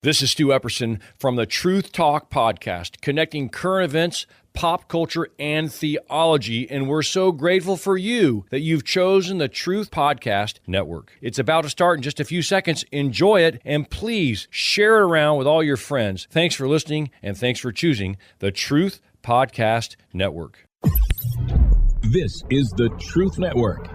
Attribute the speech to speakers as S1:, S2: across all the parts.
S1: This is Stu Epperson from the Truth Talk podcast, connecting current events, pop culture, and theology, and we're so grateful for you that you've chosen the Truth Podcast Network. It's about to start in just a few seconds. Enjoy it, and please share it around with all your friends. Thanks for listening, and thanks for choosing the Truth Podcast Network.
S2: This is the Truth Network.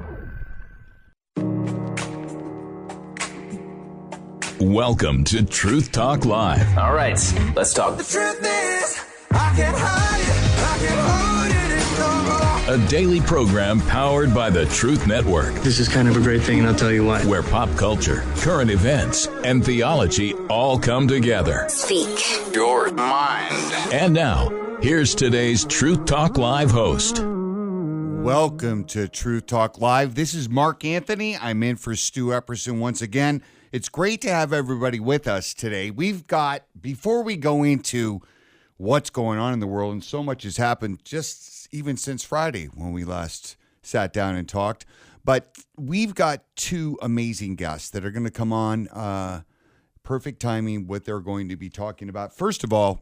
S2: Welcome to Truth Talk Live.
S3: All right, let's talk.
S4: The truth is, I can't hide it, I can't hold it anymore.
S2: A daily program powered by the Truth Network.
S5: This is kind of a great thing, and I'll tell you why.
S2: Where pop culture, current events, and theology all come together.
S6: Speak
S3: Your mind.
S2: And now, here's today's Truth Talk Live host.
S7: Welcome to Truth Talk Live. This is Mark Anthony. I'm in for Stu Epperson once again. It's great to have everybody with us today. We've got, before we go into what's going on in the world, and so much has happened just even since Friday when we last sat down and talked, but we've got two amazing guests that are going to come on. Perfect timing, what they're going to be talking about. First of all,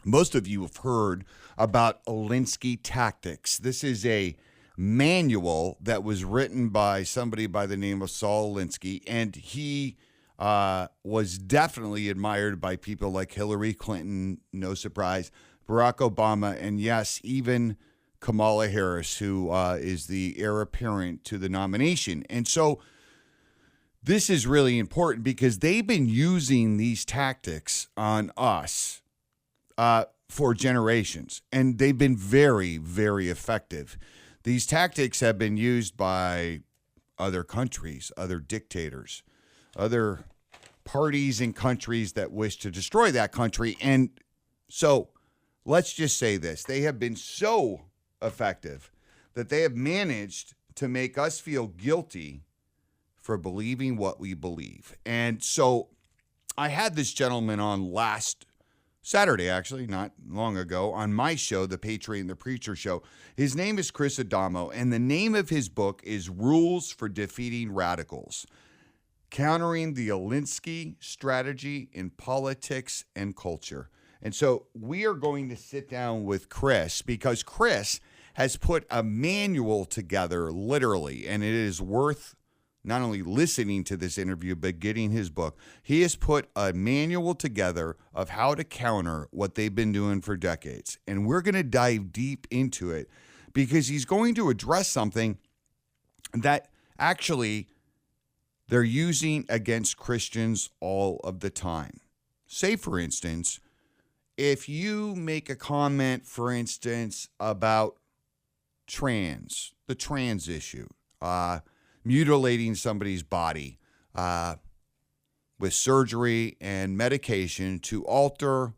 S7: most of you have heard about Alinsky tactics. This is a manual that was written by somebody by the name of Saul Alinsky, and he was definitely admired by people like Hillary Clinton, no surprise, Barack Obama, and yes, even Kamala Harris, who is the heir apparent to the nomination. And so this is really important because they've been using these tactics on us for generations, and they've been very, very effective. These tactics have been used by other countries, other dictators, other parties and countries that wish to destroy that country. And so let's just say this. They have been so effective that they have managed to make us feel guilty for believing what we believe. And so I had this gentleman on last Saturday, actually, not long ago, on my show, The Patriot and the Preacher Show. His name is Chris Adamo, and the name of his book is Rules for Defeating Radicals, Countering the Alinsky Strategy in Politics and Culture. And so we are going to sit down with Chris because Chris has put a manual together, literally, and it is worth not only listening to this interview, but getting his book. He has put a manual together of how to counter what they've been doing for decades. And we're going to dive deep into it because he's going to address something that actually they're using against Christians all of the time. Say, for instance, if you make a comment, for instance, about the trans issue, mutilating somebody's body with surgery and medication to alter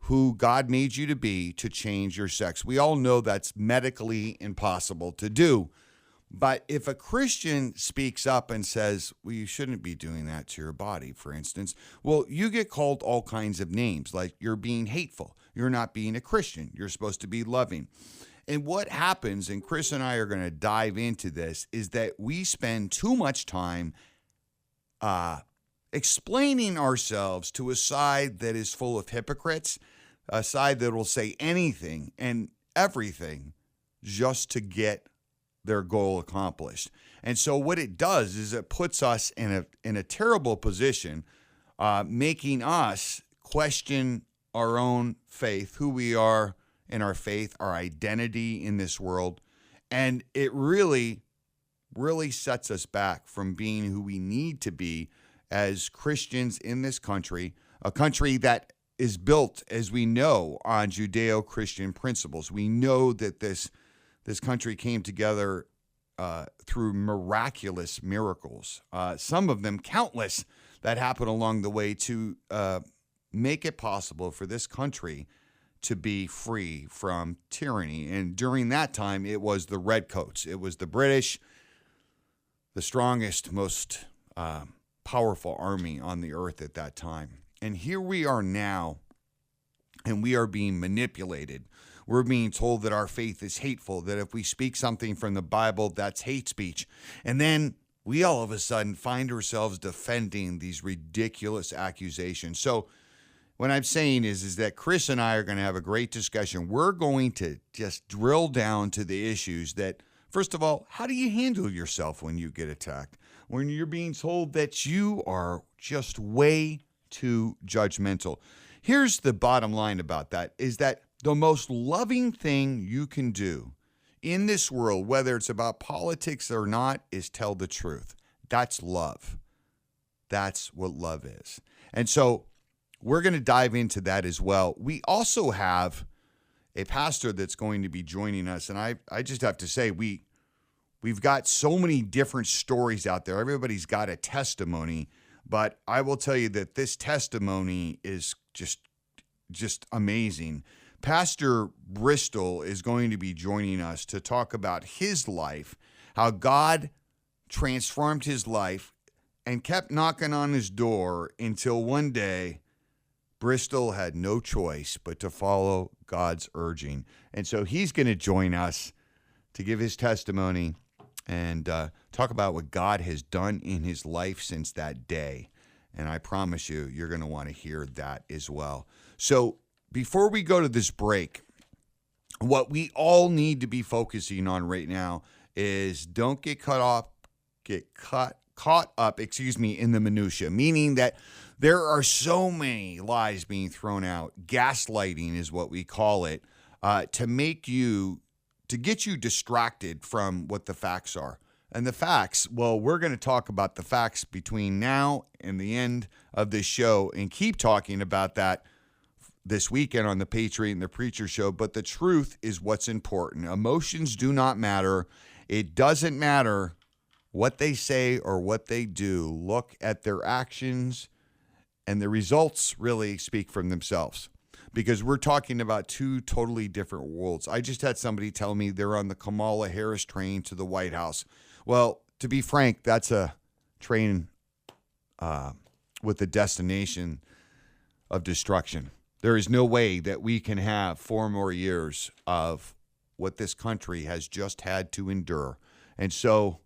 S7: who God made you to be to change your sex. We all know that's medically impossible to do. But if a Christian speaks up and says, well, you shouldn't be doing that to your body, for instance, well, you get called all kinds of names, like you're being hateful. You're not being a Christian. You're supposed to be loving. And what happens, and Chris and I are going to dive into this, is that we spend too much time explaining ourselves to a side that is full of hypocrites, a side that will say anything and everything just to get their goal accomplished. And so what it does is it puts us in a terrible position, making us question our own faith, who we are in our faith, our identity in this world. And it really, really sets us back from being who we need to be as Christians in this country, a country that is built, as we know, on Judeo-Christian principles. We know that this country came together through miraculous miracles, some of them countless that happened along the way to make it possible for this country to be free from tyranny. And during that time, it was the Redcoats. It was the British, the strongest, most powerful army on the earth at that time. And here we are now, and we are being manipulated. We're being told that our faith is hateful, that if we speak something from the Bible, that's hate speech. And then we all of a sudden find ourselves defending these ridiculous accusations. So what I'm saying is that Chris and I are going to have a great discussion. We're going to just drill down to the issues that, first of all, how do you handle yourself when you get attacked? When you're being told that you are just way too judgmental. Here's the bottom line about that, is that the most loving thing you can do in this world, whether it's about politics or not, is tell the truth. That's love. That's what love is. And so we're going to dive into that as well. We also have a pastor that's going to be joining us, and I just have to say, we've got so many different stories out there. Everybody's got a testimony, but I will tell you that this testimony is just amazing. Pastor Bristol is going to be joining us to talk about his life, how God transformed his life and kept knocking on his door until one day Bristol had no choice but to follow God's urging. And so he's going to join us to give his testimony and talk about what God has done in his life since that day. And I promise you, you're going to want to hear that as well. So before we go to this break, what we all need to be focusing on right now is don't get caught up, in the minutia, meaning that there are so many lies being thrown out. Gaslighting is what we call it, to get you distracted from what the facts are. And the facts, well, we're going to talk about the facts between now and the end of this show and keep talking about that this weekend on the Patriot and the Preacher Show. But the truth is what's important. Emotions do not matter. It doesn't matter what they say or what they do. Look at their actions, and the results really speak for themselves, because we're talking about two totally different worlds. I just had somebody tell me they're on the Kamala Harris train to the White House. Well, to be frank, that's a train with a destination of destruction. There is no way that we can have 4 more years of what this country has just had to endure. And so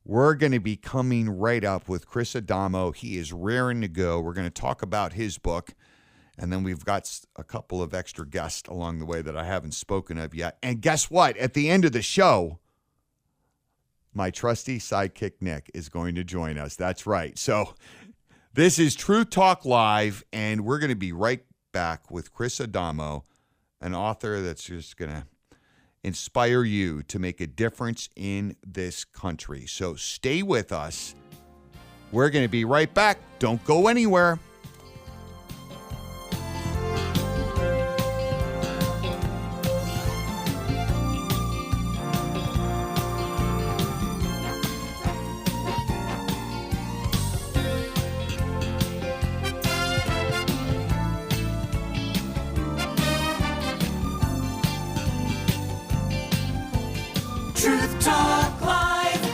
S7: we're going to be coming right up with Chris Adamo. He is raring to go. We're going to talk about his book. And then we've got a couple of extra guests along the way that I haven't spoken of yet. And guess what? At the end of the show, my trusty sidekick, Nick, is going to join us. That's right. So this is Truth Talk Live, and we're going to be right back with Chris Adamo, an author that's just going to inspire you to make a difference in this country. So stay with us. We're going to be right back. Don't go anywhere.
S4: Truth Talk Live.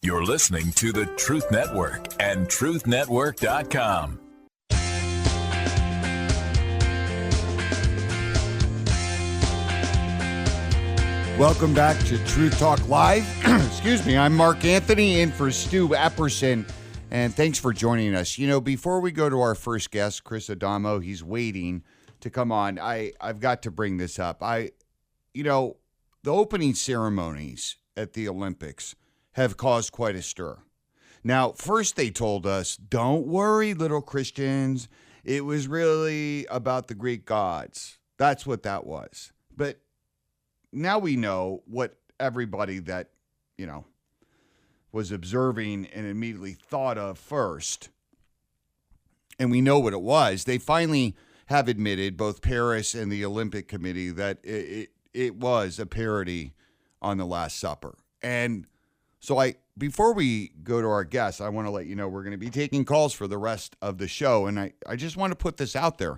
S2: You're listening to the Truth Network and truthnetwork.com.
S7: Welcome back to Truth Talk Live. Excuse me, I'm Mark Anthony in for Stu Epperson, and thanks for joining us. You know, before we go to our first guest, Chris Adamo, he's waiting to come on. I've got to bring this up. The opening ceremonies at the Olympics have caused quite a stir. Now, first they told us, don't worry, little Christians. It was really about the Greek gods. That's what that was. But now we know what everybody that, was observing and immediately thought of first. And we know what it was. They finally have admitted, both Paris and the Olympic Committee, that it was a parody on the Last Supper. And so before we go to our guests, I want to let you know we're going to be taking calls for the rest of the show. And I just want to put this out there.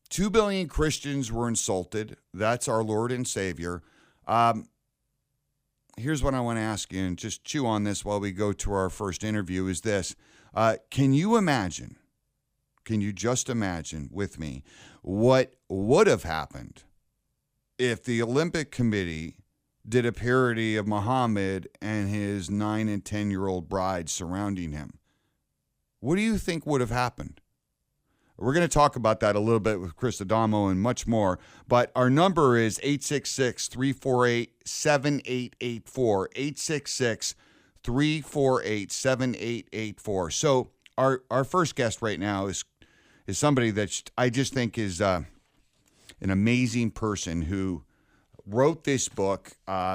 S7: 2 billion Christians were insulted. That's our Lord and Savior. Here's what I want to ask you, and just chew on this while we go to our first interview, is this. Can you just imagine with me what would have happened if the Olympic Committee did a parody of Muhammad and his 9 and 10-year-old bride surrounding him, what do you think would have happened? We're going to talk about that a little bit with Chris Adamo and much more. But our number is 866-348-7884. 866-348-7884. So our first guest right now is somebody that I just think is an amazing person who wrote this book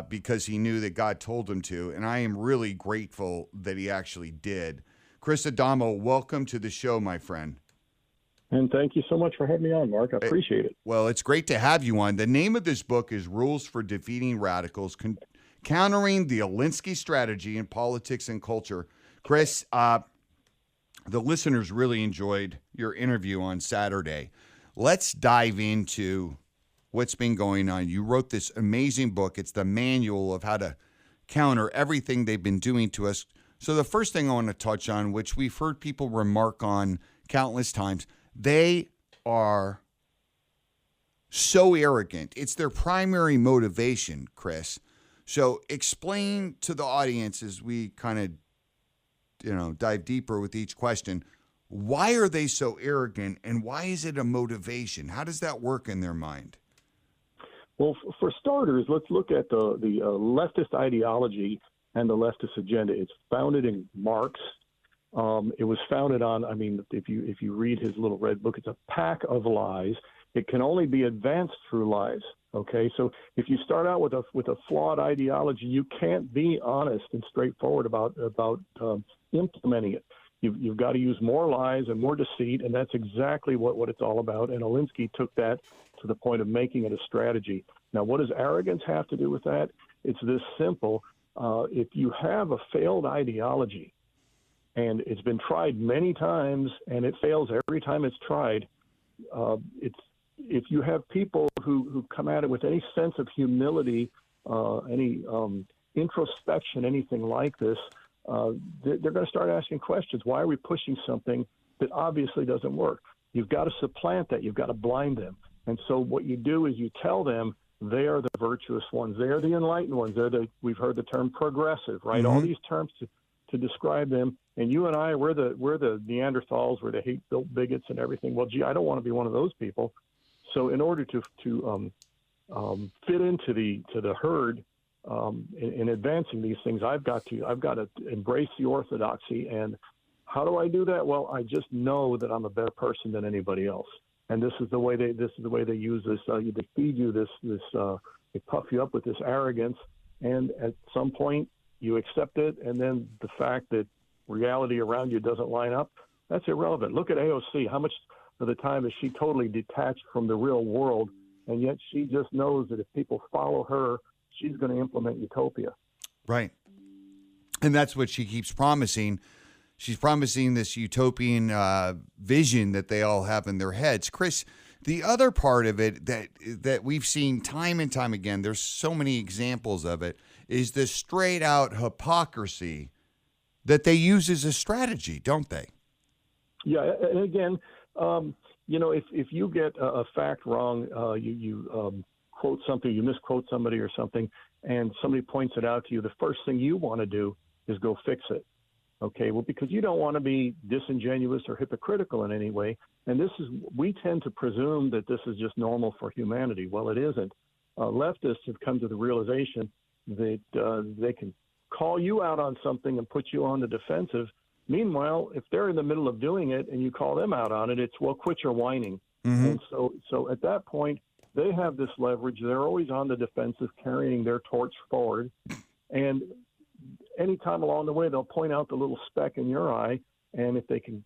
S7: because he knew that God told him to. And I am really grateful that he actually did. Chris Adamo, welcome to the show, my friend.
S6: And thank you so much for having me on, Mark. I appreciate it.
S7: Well, it's great to have you on. The name of this book is Rules for Defeating Radicals, Countering the Alinsky Strategy in Politics and Culture. Chris, the listeners really enjoyed your interview on Saturday. Let's dive into what's been going on. You wrote this amazing book. It's the manual of how to counter everything they've been doing to us. So the first thing I want to touch on, which we've heard people remark on countless times, they are so arrogant. It's their primary motivation, Chris. So explain to the audience as we kind of, dive deeper with each question, why are they so arrogant and why is it a motivation? How does that work in their mind?
S6: Well, for starters, let's look at the leftist ideology and the leftist agenda. It's founded in Marx. It was founded on, if you read his little red book, it's a pack of lies. It can only be advanced through lies. Okay, so if you start out with a flawed ideology, you can't be honest and straightforward about implementing it. You've got to use more lies and more deceit, and that's exactly what it's all about. And Alinsky took that to the point of making it a strategy. Now, what does arrogance have to do with that? It's this simple. If you have a failed ideology, and it's been tried many times, and it fails every time it's tried. If you have people who come at it with any sense of humility, any introspection, anything like this, they're going to start asking questions. Why are we pushing something that obviously doesn't work? You've got to supplant that. You've got to blind them. And so what you do is you tell them they are the virtuous ones. They are the enlightened ones. We've heard the term progressive, right? Mm-hmm. All these terms to describe them. And you and I, we're the Neanderthals, we're the hate-built bigots and everything. Well, gee, I don't want to be one of those people. So in order to fit into the herd in advancing these things, I've got to embrace the orthodoxy. And how do I do that? Well, I just know that I'm a better person than anybody else. And this is the way they use this. They feed you this. They puff you up with this arrogance, and at some point you accept it, and then the fact that reality around you doesn't line up, that's irrelevant. Look at AOC. How much of the time is she totally detached from the real world, and yet she just knows that if people follow her, she's going to implement utopia. Right.
S7: And that's what she keeps promising. She's promising this utopian vision that they all have in their heads. Chris, the other part of it that we've seen time and time again, there's so many examples of it, is the straight out hypocrisy that they use as a strategy, don't they?
S6: Yeah, and again, if you get a fact wrong, you quote something, you misquote somebody or something, and somebody points it out to you, the first thing you want to do is go fix it. Okay, well, because you don't want to be disingenuous or hypocritical in any way. And we tend to presume that this is just normal for humanity. Well, it isn't. Leftists have come to the realization that they can call you out on something and put you on the defensive. Meanwhile, if they're in the middle of doing it and you call them out on it, it's, well, quit your whining. Mm-hmm. And so at that point, they have this leverage. They're always on the defensive, carrying their torch forward. And anytime along the way, they'll point out the little speck in your eye. And if they can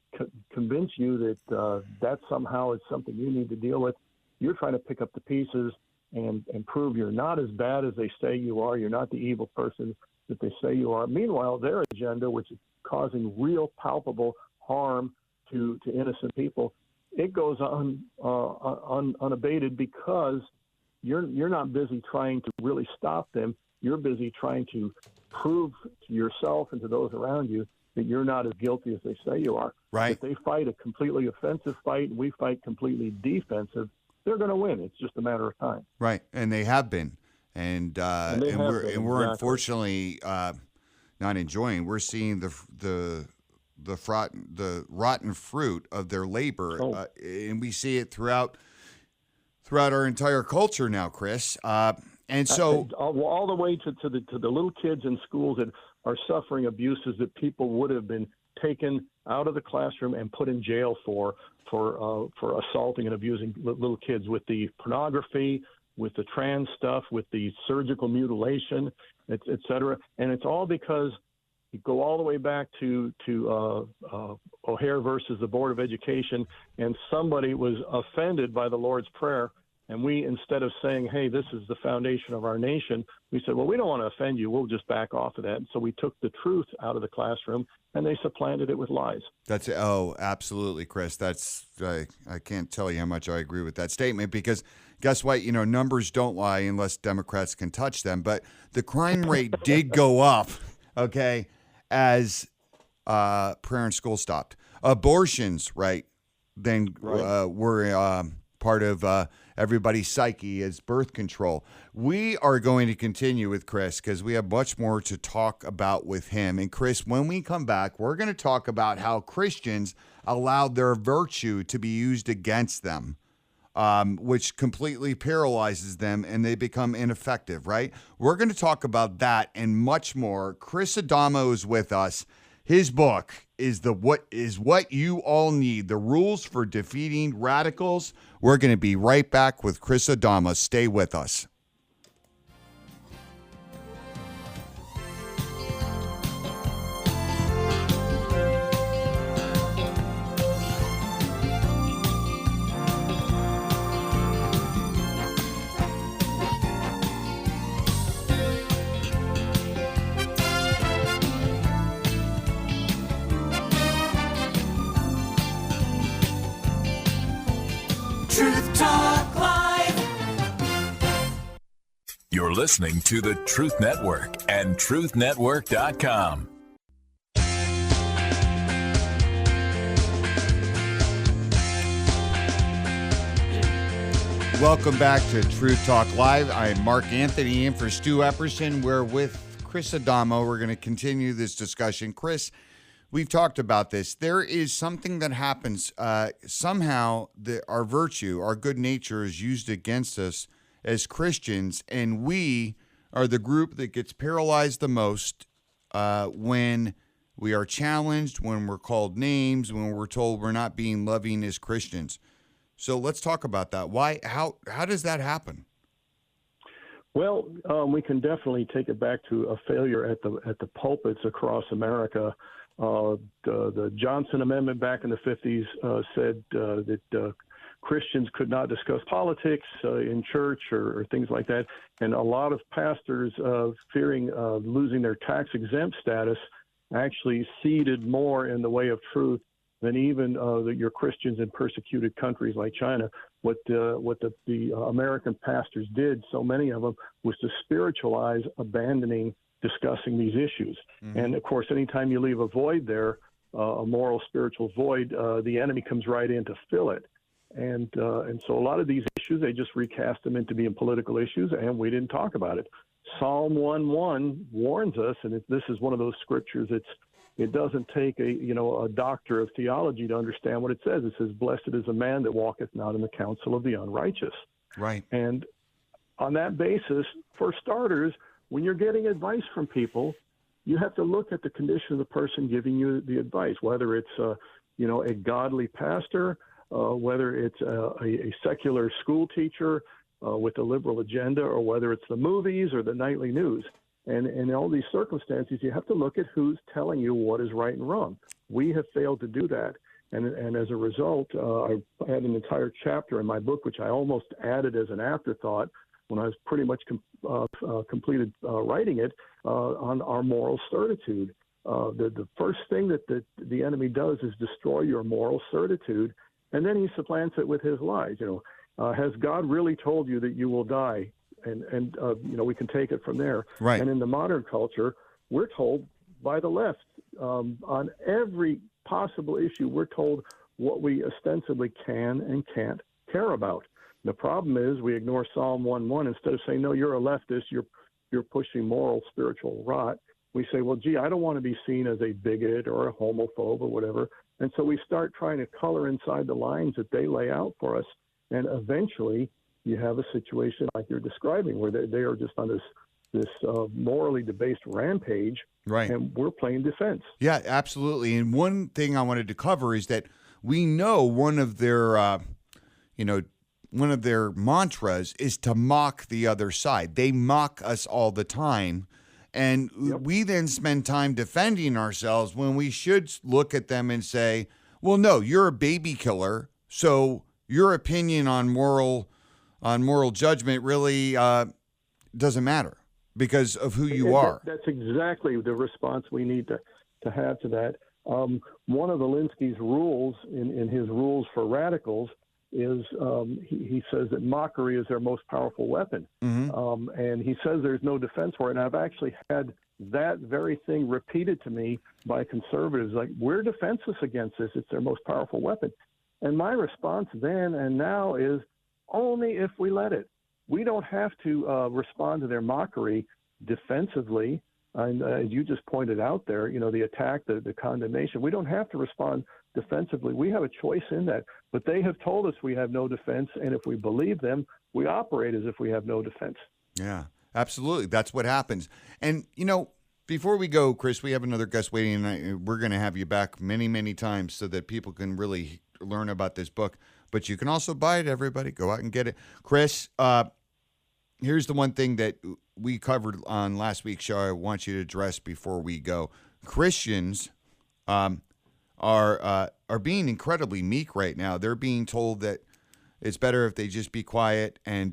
S6: convince you that somehow is something you need to deal with, you're trying to pick up the pieces and prove you're not as bad as they say you are. You're not the evil person that they say you are. Meanwhile, their agenda, which is causing real palpable harm to innocent people, it goes on unabated because you're not busy trying to really stop them. You're busy trying to prove to yourself and to those around you that you're not as guilty as they say you are.
S7: Right.
S6: If they fight a completely offensive fight and we fight completely defensive, they're going to win. It's just a matter of time.
S7: Right, and they have been. and
S6: they have
S7: we're
S6: been,
S7: we're
S6: exactly.
S7: unfortunately not enjoying. We're seeing the rotten fruit of their labor, and we see it throughout our entire culture now, Chris. And so
S6: all the way to the little kids in schools that are suffering abuses that people would have been taken out of the classroom and put in jail for assaulting and abusing little kids, with the pornography, with the trans stuff, with the surgical mutilation, et cetera. And it's all because you go all the way back to O'Hare versus the Board of Education, and somebody was offended by the Lord's Prayer. And we, instead of saying, hey, this is the foundation of our nation, we said, well, we don't want to offend you. We'll just back off of that. And so we took the truth out of the classroom, and they supplanted it with lies.
S7: Absolutely, Chris. I can't tell you how much I agree with that statement, because guess what? Numbers don't lie unless Democrats can touch them. But the crime rate did go up, okay, as prayer in school stopped. Abortions, right, then were part of everybody's psyche as birth control. We are going to continue with Chris because we have much more to talk about with him. And Chris, when we come back, we're going to talk about how Christians allowed their virtue to be used against them, which completely paralyzes them and they become ineffective, right? We're going to talk about that and much more. Chris Adamo is with us. His book is what you all need, the rules for defeating radicals. We're going to be right back with Chris Adamo. Stay with us.
S4: Truth Talk Live.
S2: You're listening to the Truth Network and truthnetwork.com.
S7: Welcome back to Truth Talk Live. I'm Mark Anthony in for Stu Epperson. We're with Chris Adamo. We're going to continue this discussion. Chris, we've talked about this. There is something that happens. Somehow our virtue, our good nature is used against us as Christians, and we are the group that gets paralyzed the most when we are challenged, when we're called names, when we're told we're not being loving as Christians. So let's talk about that. Why? How does that happen?
S6: Well, we can definitely take it back to a failure at the pulpits across America. The Johnson Amendment back in the 50s said that Christians could not discuss politics in church or things like that. And a lot of pastors, fearing losing their tax-exempt status, actually ceded more in the way of truth than even your Christians in persecuted countries like China. What the American pastors did, so many of them, was to spiritualize abandoning discussing these issues. Mm-hmm. And of course, anytime you leave a void there, a moral, spiritual void, the enemy comes right in to fill it. And so a lot of these issues, they just recast them into being political issues, and we didn't talk about it. Psalm 1:1 warns us, and this is one of those scriptures. It doesn't take a doctor of theology to understand what it says. It says, "Blessed is a man that walketh not in the counsel of the unrighteous."
S7: Right. And
S6: on that basis, for starters, when you're getting advice from people, you have to look at the condition of the person giving you the advice, whether it's a godly pastor, whether it's a secular school teacher with a liberal agenda, or whether it's the movies or the nightly news. And in all these circumstances, you have to look at who's telling you what is right and wrong. We have failed to do that. And as a result, I had an entire chapter in my book, which I almost added as an afterthought when I was pretty much completed writing it, on our moral certitude. The first thing that the enemy does is destroy your moral certitude, and then he supplants it with his lies. Has God really told you that you will die? And we can take it from there.
S7: Right.
S6: And in the modern culture, we're told by the left on every possible issue, we're told what we ostensibly can and can't care about. The problem is we ignore Psalm 1:1 instead of saying, no, you're a leftist, you're pushing moral, spiritual rot. We say, well, gee, I don't want to be seen as a bigot or a homophobe or whatever. And so we start trying to color inside the lines that they lay out for us. And eventually you have a situation like you're describing where they are just on this morally debased rampage,
S7: Right.
S6: and we're playing defense.
S7: Yeah, absolutely. And one thing I wanted to cover is that we know one of their mantras is to mock the other side. They mock us all the time. And we then spend time defending ourselves when we should look at them and say, well, no, you're a baby killer. So your opinion on moral judgment really doesn't matter because of who you are.
S6: That's exactly the response we need to have to that. One of Alinsky's rules in his rules for radicals is he says that mockery is their most powerful weapon.
S7: Mm-hmm.
S6: And he says there's no defense for it. And I've actually had that very thing repeated to me by conservatives, like, we're defenseless against this. It's their most powerful weapon. And my response then and now is only if we let it. We don't have to respond to their mockery defensively. And as you just pointed out there, the attack, the condemnation, we don't have to respond defensively. We have a choice in that. But they have told us we have no defense, and if we believe them, we operate as if we have no defense.
S7: Yeah, absolutely. That's what happens. And, before we go, Chris, we have another guest waiting, and we're going to have you back many, many times so that people can really learn about this book. But you can also buy it, everybody. Go out and get it. Chris, here's the one thing that we covered on last week's show I want you to address before we go. Christians are being incredibly meek right now. They're being told that it's better if they just be quiet and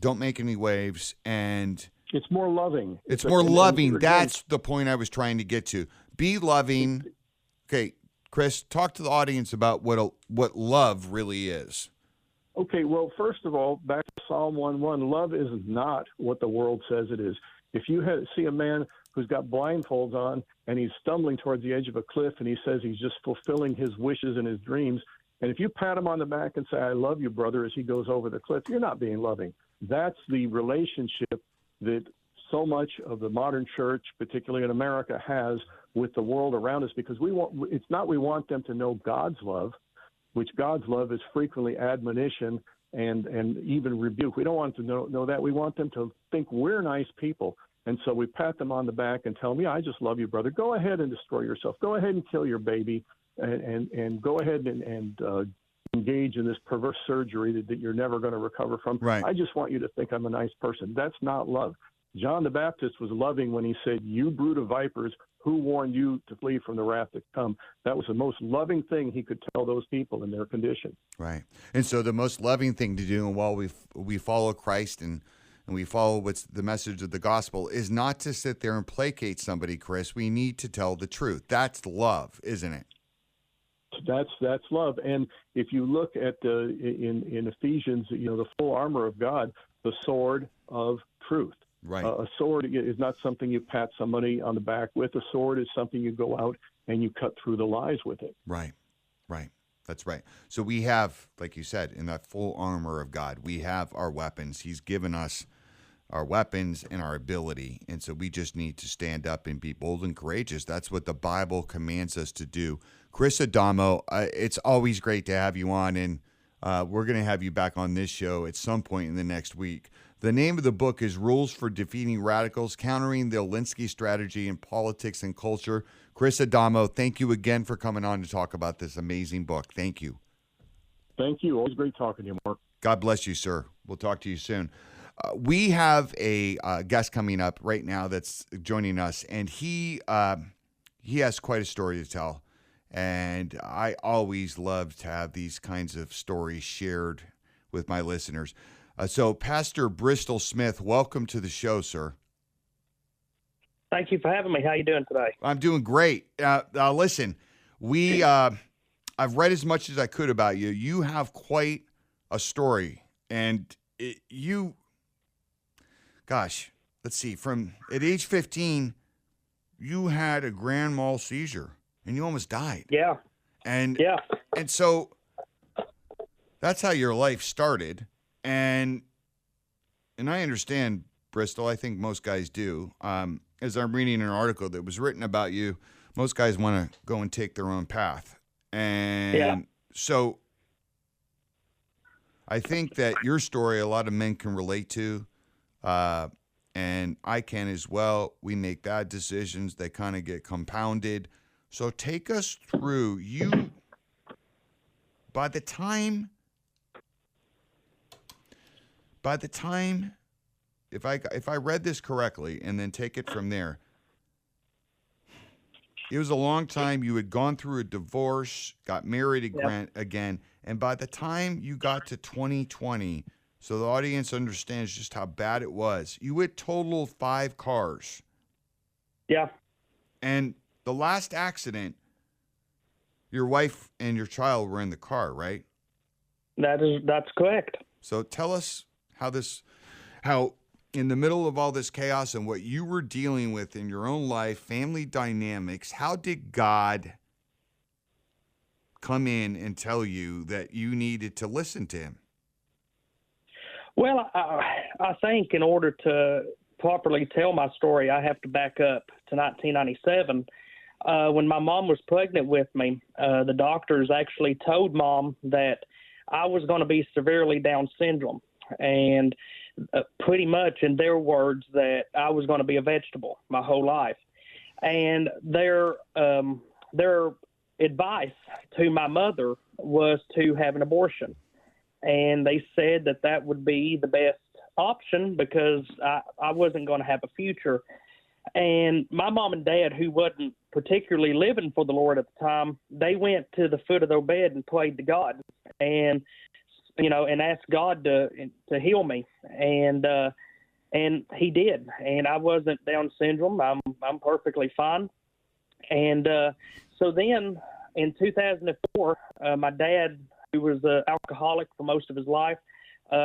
S7: don't make any waves. And
S6: it's more loving.
S7: It's more loving. That's the point I was trying to get to. Be loving. Okay, Chris, talk to the audience about what love really is.
S6: Okay, well, first of all, back to Psalm 1:1, love is not what the world says it is. If you see a man who's got blindfolds on and he's stumbling towards the edge of a cliff and he says he's just fulfilling his wishes and his dreams, and if you pat him on the back and say, I love you, brother, as he goes over the cliff, you're not being loving. That's the relationship that so much of the modern church, particularly in America, has with the world around us, because we want them to know God's love, which God's love is frequently admonition and even rebuke. We don't want them to know that. We want them to think we're nice people. And so we pat them on the back and tell them, yeah, I just love you, brother. Go ahead and destroy yourself. Go ahead and kill your baby and go ahead and engage in this perverse surgery that you're never going to recover from.
S7: Right.
S6: I just want you to think I'm a nice person. That's not love. John the Baptist was loving when he said, you brood of vipers, who warned you to flee from the wrath to come? That was the most loving thing he could tell those people in their condition.
S7: Right. And so the most loving thing to do, and while we follow Christ and we follow what's the message of the gospel, is not to sit there and placate somebody, Chris. We need to tell the truth. That's love, isn't it?
S6: That's love. And if you look at in Ephesians, the full armor of God, the sword of truth.
S7: Right.
S6: A sword is not something you pat somebody on the back with. A sword is something you go out and you cut through the lies with it.
S7: Right. That's right. So we have, like you said, in that full armor of God, we have our weapons. He's given us our weapons and our ability. And so we just need to stand up and be bold and courageous. That's what the Bible commands us to do. Chris Adamo, it's always great to have you on, and we're going to have you back on this show at some point in the next week. The name of the book is Rules for Defeating Radicals, Countering the Alinsky Strategy in Politics and Culture. Chris Adamo, thank you again for coming on to talk about this amazing book. Thank you.
S6: Thank you. Always great talking to you, Mark.
S7: God bless you, sir. We'll talk to you soon. We have a guest coming up right now that's joining us, and he has quite a story to tell. And I always love to have these kinds of stories shared with my listeners. So, Pastor Bristol Smith, welcome to the show, sir.
S8: Thank you for having me. How you doing today?
S7: I'm doing great. Listen, I've read as much as I could about you. You have quite a story, and let's see, from at age 15, you had a grand mal seizure, and you almost died.
S8: Yeah.
S7: And so that's how your life started. And I understand, Bristol. I think most guys do. As I'm reading an article that was written about you, most guys want to go and take their own path. And so I think that your story, a lot of men can relate to, and I can as well. We make bad decisions. They kind of get compounded. So take us through. By the time, if I read this correctly, and then take it from there, it was a long time. You had gone through a divorce, got married again, and by the time you got to 2020, so the audience understands just how bad it was, you had totaled 5 cars.
S8: Yeah.
S7: And the last accident, your wife and your child were in the car, right?
S8: That's correct.
S7: So tell us how in the middle of all this chaos and what you were dealing with in your own life, family dynamics, how did God come in and tell you that you needed to listen to him?
S8: Well, I think in order to properly tell my story, I have to back up to 1997. When my mom was pregnant with me, the doctors actually told Mom that I was going to be severely Down syndrome, and pretty much in their words that I was going to be a vegetable my whole life. And their advice to my mother was to have an abortion. And they said that that would be the best option because I wasn't going to have a future. And my mom and dad, who wasn't particularly living for the Lord at the time, they went to the foot of their bed and prayed to God and, you know, and asked God to heal me. And he did. And I wasn't Down syndrome. I'm perfectly fine. And so then in 2004, my dad, who was an alcoholic for most of his life,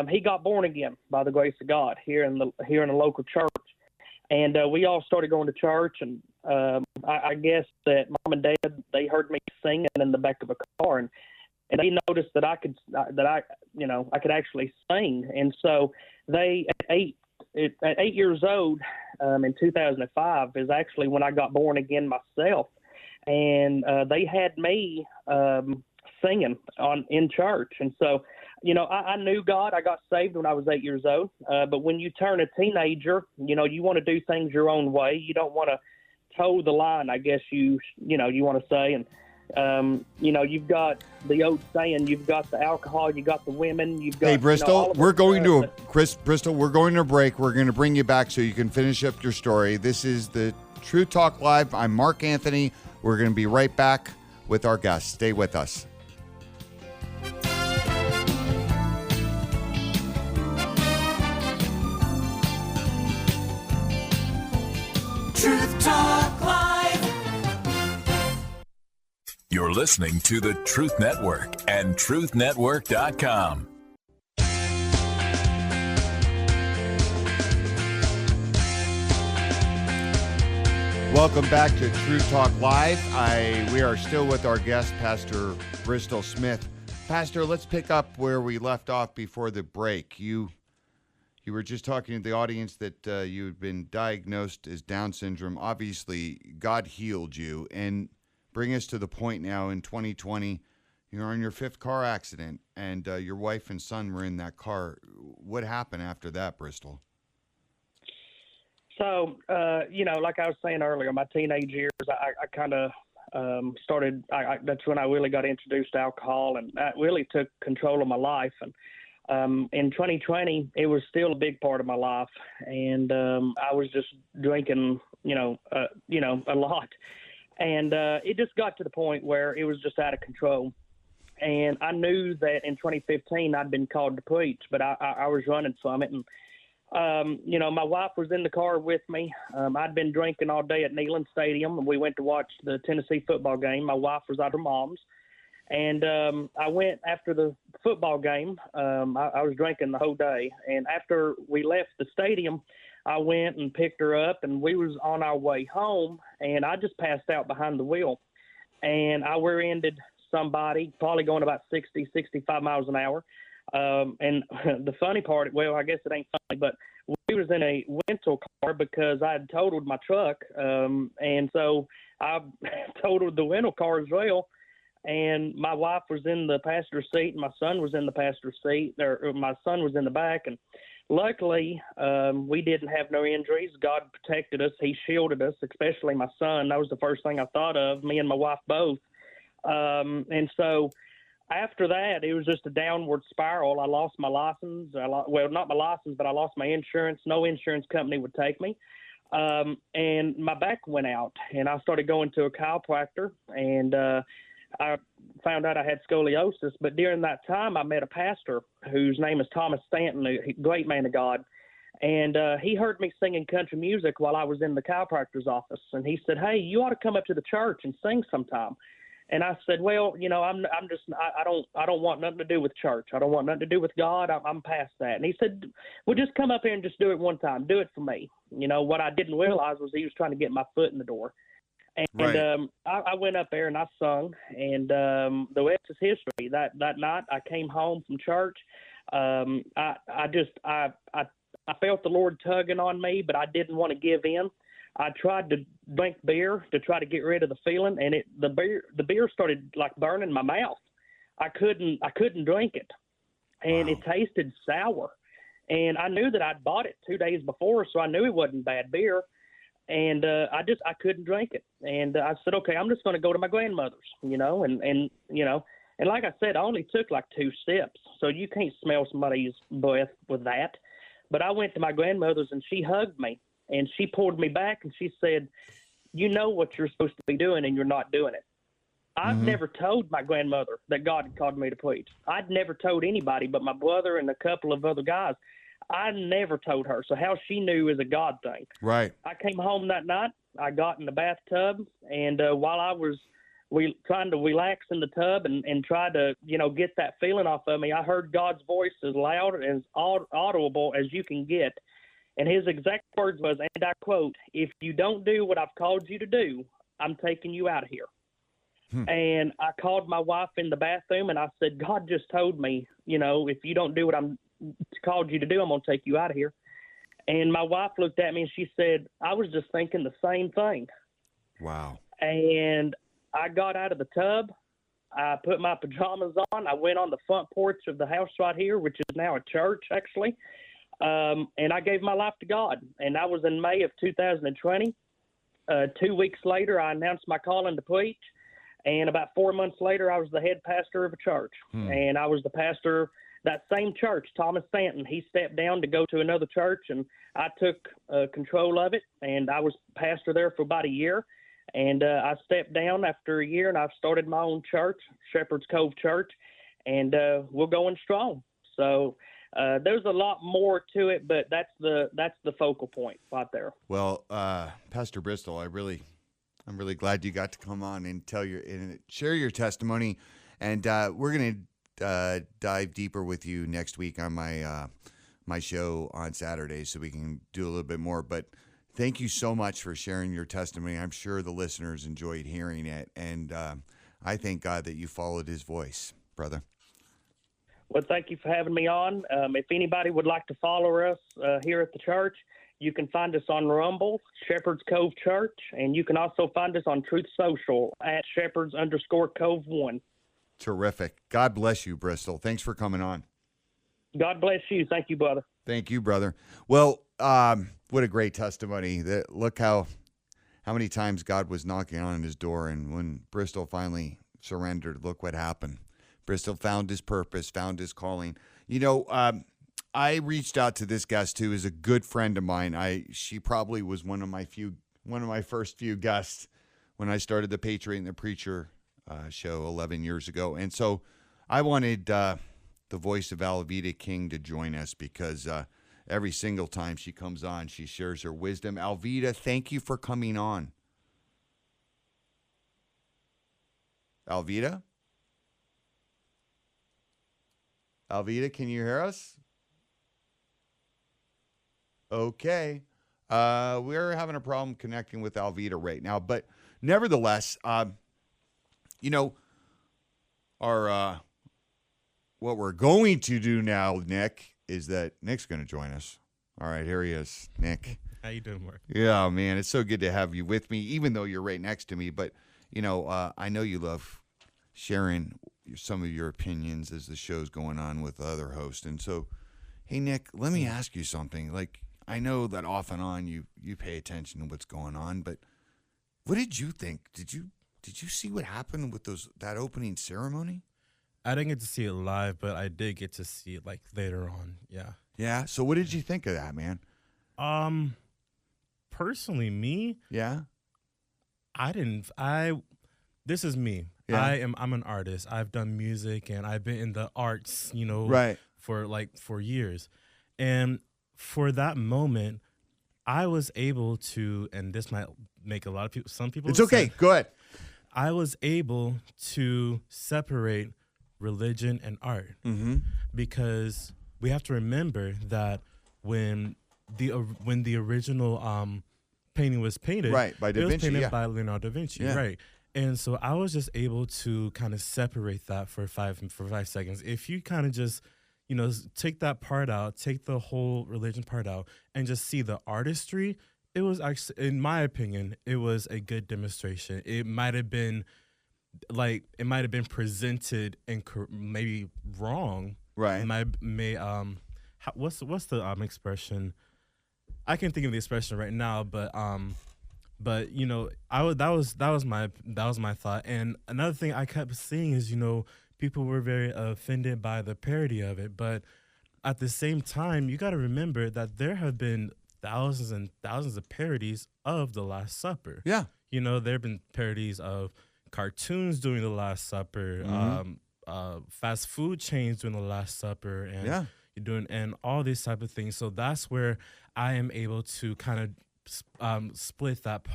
S8: he got born again by the grace of God here in a local church. And we all started going to church, and I guess that Mom and Dad, they heard me singing in the back of a car, and they noticed that I could actually sing. And so they at 8 years old in 2005 is actually when I got born again myself, and they had me singing in church. And so, you know, I knew God. I got saved when I was 8 years old. But when you turn a teenager, you know, you want to do things your own way. You don't want to toe the line, I guess you want to say. And, you know, you've got the old saying, you've got the alcohol, you got the women, you've got...
S7: Hey, Bristol, we're going to a break. We're going to bring you back so you can finish up your story. This is the Truth Talk Live. I'm Mark Anthony. We're going to be right back with our guests. Stay with us.
S4: Truth Talk Live.
S2: You're listening to the Truth Network and truthnetwork.com.
S7: Welcome back to Truth Talk Live. We are still with our guest, Pastor Bristol Smith. Pastor, let's pick up where we left off before the break. You were just talking to the audience that you had been diagnosed as Down syndrome. Obviously, God healed you. And bring us to the point now in 2020, you're in your 5th car accident, and your wife and son were in that car. What happened after that, Bristol?
S8: So, you know, like I was saying earlier, my teenage years, I kind of started, that's when I really got introduced to alcohol, and that really took control of my life. And in 2020, it was still a big part of my life, and I was just drinking, a lot. And it just got to the point where it was just out of control. And I knew that in 2015 I'd been called to preach, but I was running from it. And, my wife was in the car with me. I'd been drinking all day at Neyland Stadium, and we went to watch the Tennessee football game. My wife was at her mom's. And I went after the football game. I was drinking the whole day. And after we left the stadium, I went and picked her up, and we was on our way home, and I just passed out behind the wheel. And I rear-ended somebody, probably going about 60, 65 miles an hour. And the funny part, well, I guess it ain't funny, but we was in a rental car because I had totaled my truck, and so I totaled the rental car as well. And my wife was in the passenger seat, and my son was in the passenger seat, or my son was in the back. And luckily, we didn't have no injuries. God protected us. He shielded us, especially my son. That was the first thing I thought of, me and my wife both. And so after that, it was just a downward spiral. I lost my license. Well, not my license, but I lost my insurance. No insurance company would take me. And my back went out, and I started going to a chiropractor, and I found out I had scoliosis. But during that time, I met a pastor whose name is Thomas Stanton, a great man of God. And he heard me singing country music while I was in the chiropractor's office. And he said, "Hey, you ought to come up to the church and sing sometime." And I said, "Well, you know, I don't want nothing to do with church. I don't want nothing to do with God. I'm past that." And he said, "Well, just come up here and just do it one time. Do it for me." You know, what I didn't realize was he was trying to get my foot in the door. And
S7: Right.
S8: I went up there and I sung, and the rest is history. That night I came home from church. I felt the Lord tugging on me, but I didn't want to give in. I tried to drink beer to try to get rid of the feeling, and the beer started like burning my mouth. I couldn't drink it, and
S7: Wow.
S8: it tasted sour. And I knew that I'd bought it 2 days before, so I knew it wasn't bad beer. And I couldn't drink it. And I said, okay, I'm just going to go to my grandmother's, you know, and like I said, I only took like 2 sips, so you can't smell somebody's breath with that. But I went to my grandmother's, and she hugged me, and she pulled me back, and she said, "You know what you're supposed to be doing, and you're not doing it." I've never told my grandmother that God had called me to preach. I'd never told anybody but my brother and a couple of other guys. I never told her. So how she knew is a God thing.
S7: Right.
S8: I came home that night. I got in the bathtub, and while I was trying to relax in the tub and try to, you know, get that feeling off of me, I heard God's voice as loud and as audible as you can get. And his exact words was, and I quote, "If you don't do what I've called you to do, I'm taking you out of here." And I called my wife in the bathroom, and I said, "God just told me, you know, if you don't do what I'm called you to do, I'm going to take you out of here." And my wife looked at me and she said, "I was just thinking the same thing."
S7: Wow.
S8: And I got out of the tub. I put my pajamas on. I went on the front porch of the house right here, which is now a church, actually. And I gave my life to God. And that was in May of 2020. 2 weeks later, I announced my calling to preach. And about 4 months later, I was the head pastor of a church. And I was the pastor, that same church, Thomas Stanton. He stepped down to go to another church, and I took control of it. And I was pastor there for about a year. And I stepped down after a year, and I've started my own church, Shepherd's Cove Church. And we're going strong. So there's a lot more to it, but that's the focal point right there.
S7: Well, Pastor Bristol, I'm really glad you got to come on and share your testimony, and we're going to dive deeper with you next week on my show on Saturday, so we can do a little bit more. But thank you so much for sharing your testimony. I'm sure the listeners enjoyed hearing it, and I thank God that you followed His voice, brother.
S8: Well, thank you for having me on. If anybody would like to follow us here at the church, you can find us on Rumble, Shepherd's Cove Church, and you can also find us on Truth Social at Shepherds_Cove1.
S7: Terrific. God bless you, Bristol. Thanks for coming on.
S8: God bless you. Thank you, brother.
S7: Thank you, brother. Well, what a great testimony. Look how many times God was knocking on his door, and when Bristol finally surrendered, look what happened. Bristol found his purpose, found his calling. You know, I reached out to this guest who is a good friend of mine. She probably was one of my first few guests when I started the Patriot and the Preacher show 11 years ago. And so I wanted the voice of Alveda King to join us, because every single time she comes on, she shares her wisdom. Alveda, thank you for coming on. Alveda? Alveda, can you hear us? Okay. We're having a problem connecting with Alveda right now, but nevertheless, you know, what we're going to do now, Nick, is that Nick's going to join us. All right, here he is, Nick.
S9: How you doing, Mark?
S7: Yeah, man, it's so good to have you with me, even though you're right next to me. But, I know you love sharing some of your opinions as the show's going on with other hosts. And so, hey, Nick, let me ask you something. Like, I know that off and on you pay attention to what's going on, but what did you think? Did you see what happened with that opening ceremony?
S9: I didn't get to see it live, but I did get to see it like later on. Yeah.
S7: Yeah. So what did you think of that, man?
S9: Personally, me.
S7: Yeah.
S9: This is me.
S7: Yeah.
S9: I'm an artist. I've done music and I've been in the arts,
S7: right.
S9: for years. And for that moment, I was able to, and this might make some people.
S7: It's okay. Go ahead.
S9: I was able to separate religion and art because we have to remember that when the original painting was painted,
S7: right, by Da Vinci,
S9: it was painted by Leonardo da Vinci,
S7: yeah.
S9: right? And so I was just able to kind of separate that for 5 seconds. If you kind of just take that part out, take the whole religion part out, and just see the artistry, it was actually, in my opinion, it was a good demonstration. It might have been presented and maybe wrong.
S7: Right.
S9: What's the expression? I can't think of the expression right now, but that was my thought. And another thing I kept seeing is people were very offended by the parody of it, but at the same time, you got to remember that there have been thousands and thousands of parodies of the Last Supper.
S7: Yeah.
S9: There have been parodies of cartoons doing the Last Supper, fast food chains doing the Last Supper, and you're doing and all these type of things. So that's where I am able to kind of split that,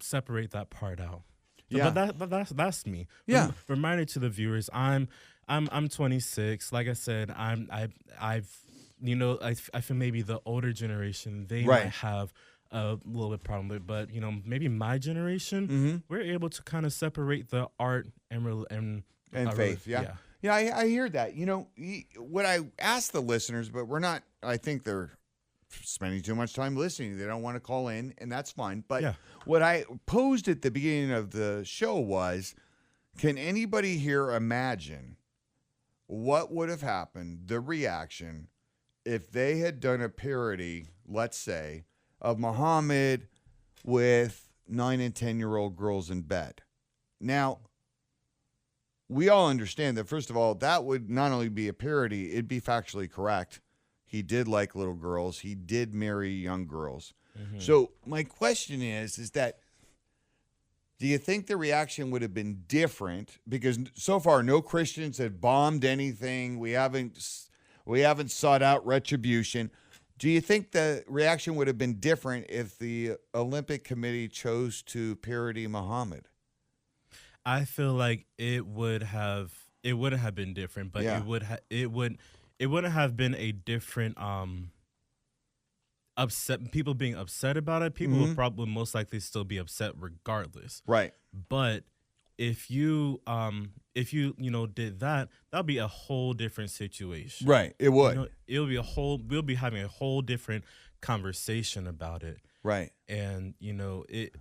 S9: separate that part out. So,
S7: yeah,
S9: but that's me.
S7: Yeah.
S9: Reminder to the viewers, I'm 26. Like I said, I feel maybe the older generation they might have a little bit problem with, but maybe my generation, we're able to kind of separate the art and
S7: faith. Yeah. I hear that. What I ask the listeners, but we're not. I think they're spending too much time listening. They don't want to call in, and that's fine. But what I posed at the beginning of the show was, can anybody here imagine what would have happened, the reaction, if they had done a parody, let's say, of Muhammad with 9 and 10-year-old girls in bed? Now, we all understand that, first of all, that would not only be a parody, it'd be factually correct. He did like little girls. He did marry young girls. So my question is that, do you think the reaction would have been different? Because so far, no Christians have bombed anything. We haven't sought out retribution. Do you think the reaction would have been different if the Olympic Committee chose to parody Muhammad?
S9: I feel like it would have been different, but it wouldn't have been a different upset. People being upset about it, people would probably most likely still be upset regardless.
S7: Right.
S9: But if you did that, that'd be a whole different situation.
S7: Right. It would.
S9: We'll be having a whole different conversation about it.
S7: Right.
S9: And it,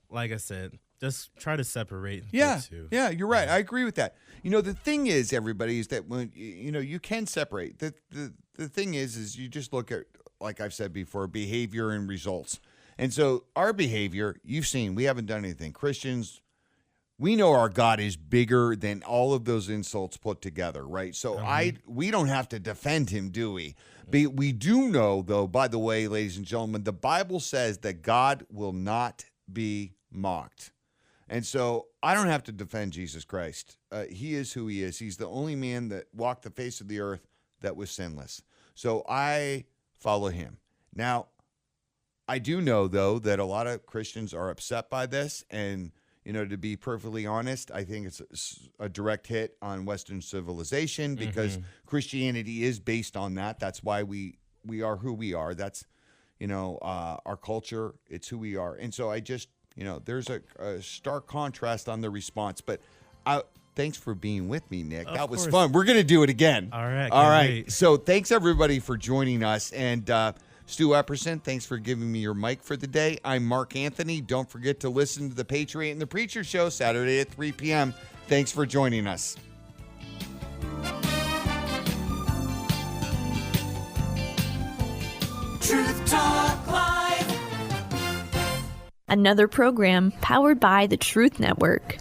S9: like I said, just try to separate
S7: the
S9: two.
S7: Yeah, you're right. I agree with that. The thing is, everybody, is that when you can separate. The thing is you just look at, like I've said before, behavior and results. And so our behavior, you've seen, we haven't done anything. Christians, we know our God is bigger than all of those insults put together, right? So we don't have to defend him, do we? But we do know, though, by the way, ladies and gentlemen, the Bible says that God will not be mocked. And so I don't have to defend Jesus Christ. He is who he is. He's the only man that walked the face of the earth that was sinless. So I follow him. Now, I do know, though, that a lot of Christians are upset by this. And, to be perfectly honest, I think it's a direct hit on Western civilization because Christianity is based on that. That's why we are who we are. That's, our culture. It's who we are. And so I just... there's a stark contrast on the response. But thanks for being with me, Nick.
S9: Of
S7: That was
S9: course.
S7: fun. We're going to do it again.
S9: All right.
S7: All
S9: can't
S7: right.
S9: wait.
S7: So thanks, everybody, for joining us. And Stu Epperson, thanks for giving me your mic for the day. I'm Mark Anthony. Don't forget to listen to The Patriot and the Preacher Show Saturday at 3 p.m. Thanks for joining us.
S4: Truth Talk Live.
S10: Another program powered by the Truth Network.